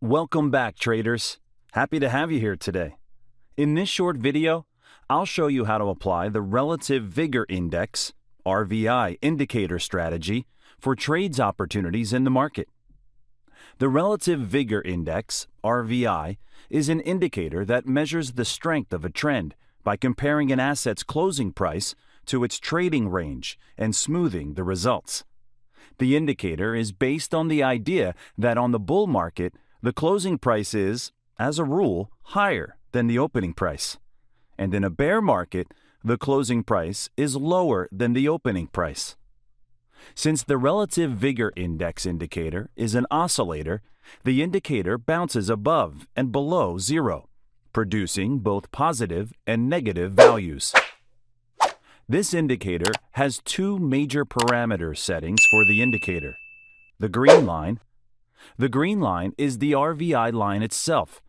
Welcome back, traders. Happy to have you here today. In this short video, I'll show you how to apply the Relative Vigor Index, RVI, indicator strategy for trades opportunities in the market. The Relative Vigor Index, RVI, is an indicator that measures the strength of a trend by comparing an asset's closing price to its trading range and smoothing the results. The indicator is based on the idea that on the bull market, the closing price is, as a rule, higher than the opening price. And in a bear market, the closing price is lower than the opening price. Since the Relative Vigor Index indicator is an oscillator, the indicator bounces above and below zero, producing both positive and negative values. This indicator has two major parameter settings for the indicator. The green line. The green line is the RVI line itself.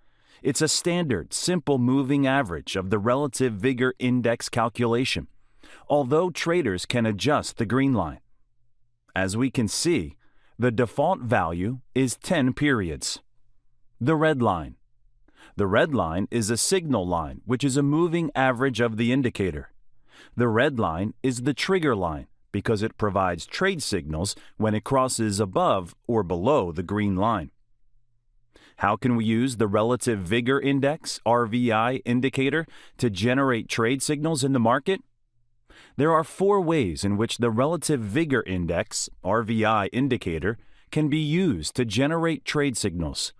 It's a standard, simple moving average of the Relative Vigor Index calculation, although traders can adjust the green line. As we can see, the default value is 10 periods. The red line. The red line is a signal line, which is a moving average of the indicator. The red line is the trigger line because it provides trade signals when it crosses above or below the green line. How can we use the Relative Vigor Index, RVI, indicator to generate trade signals in the market? There are four ways in which the Relative Vigor Index, RVI, indicator can be used to generate trade signals.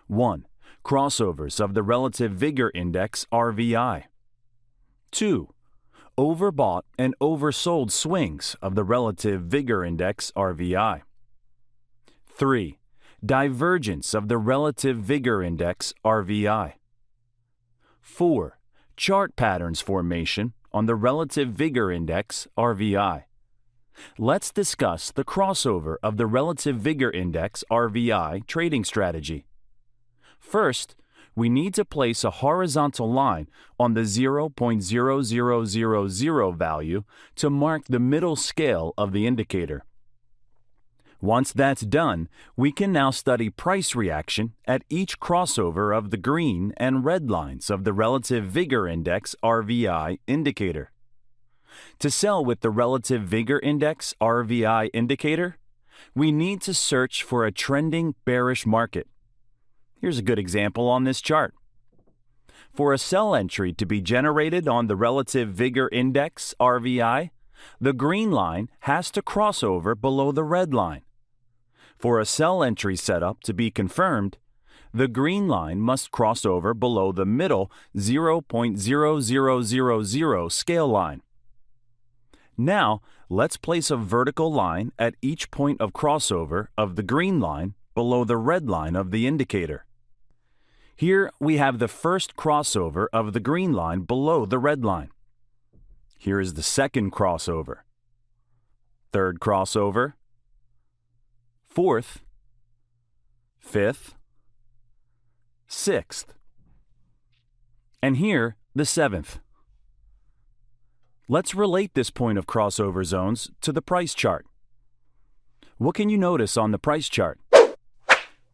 1. Crossovers of the Relative Vigor Index, RVI. 2. Overbought and oversold swings of the Relative Vigor Index, RVI. 3. Divergence of the Relative Vigor Index, RVI. 4. Chart patterns formation on the Relative Vigor Index, RVI. Let's discuss the crossover of the Relative Vigor Index, RVI, trading strategy. First, we need to place a horizontal line on the 0.0000 value to mark the middle scale of the indicator. Once that's done, we can now study price reaction at each crossover of the green and red lines of the Relative Vigor Index, RVI, indicator. To sell with the Relative Vigor Index, RVI, indicator, we need to search for a trending bearish market. Here's a good example on this chart. For a sell entry to be generated on the Relative Vigor Index, RVI, the green line has to cross over below the red line. For a sell entry setup to be confirmed, the green line must cross over below the middle 0.0000 scale line. Now, let's place a vertical line at each point of crossover of the green line below the red line of the indicator. Here we have the first crossover of the green line below the red line. Here is the second crossover, third crossover, fourth, fifth, sixth, and here the seventh. Let's relate this point of crossover zones to the price chart. What can you notice on the price chart?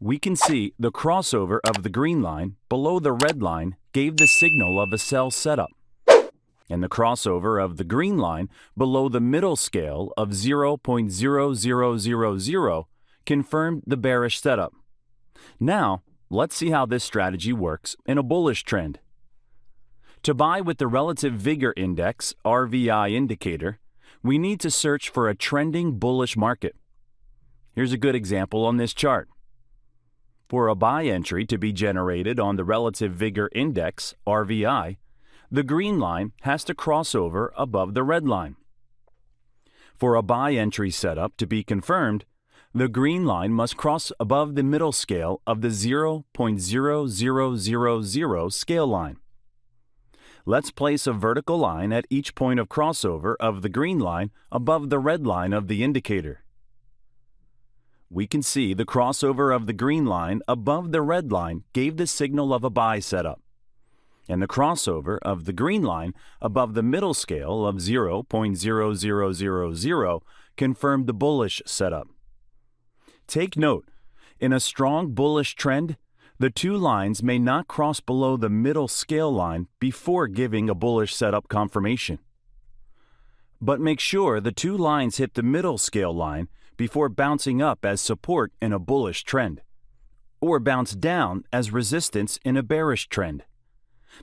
We can see the crossover of the green line below the red line gave the signal of a sell setup, and the crossover of the green line below the middle scale of 0.0000 confirmed the bearish setup. Now, let's see how this strategy works in a bullish trend. To buy with the Relative Vigor Index, RVI, indicator, we need to search for a trending bullish market. Here's a good example on this chart. For a buy entry to be generated on the Relative Vigor Index, RVI, the green line has to cross over above the red line. For a buy entry setup to be confirmed, the green line must cross above the middle scale of the 0.0000 scale line. Let's place a vertical line at each point of crossover of the green line above the red line of the indicator. We can see the crossover of the green line above the red line gave the signal of a buy setup, and the crossover of the green line above the middle scale of 0.0000 confirmed the bullish setup. Take note, in a strong bullish trend, The two lines may not cross below the middle scale line before giving a bullish setup confirmation. But make sure the two lines hit the middle scale line before bouncing up as support in a bullish trend, or bounce down as resistance in a bearish trend.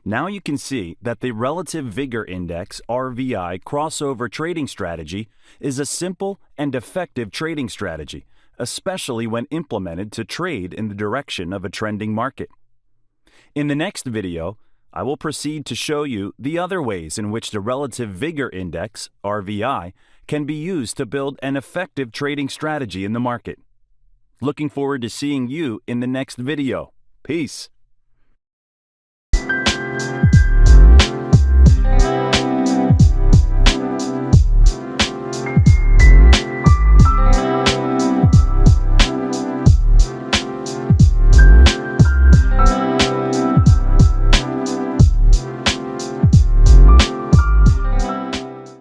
Now you can see that the Relative Vigor Index RVI crossover trading strategy is a simple and effective trading strategy, especially when implemented to trade in the direction of a trending market. In the next video, I will proceed to show you the other ways in which the Relative Vigor Index RVI can be used to build an effective trading strategy in the market. Looking forward to seeing you in the next video. Peace.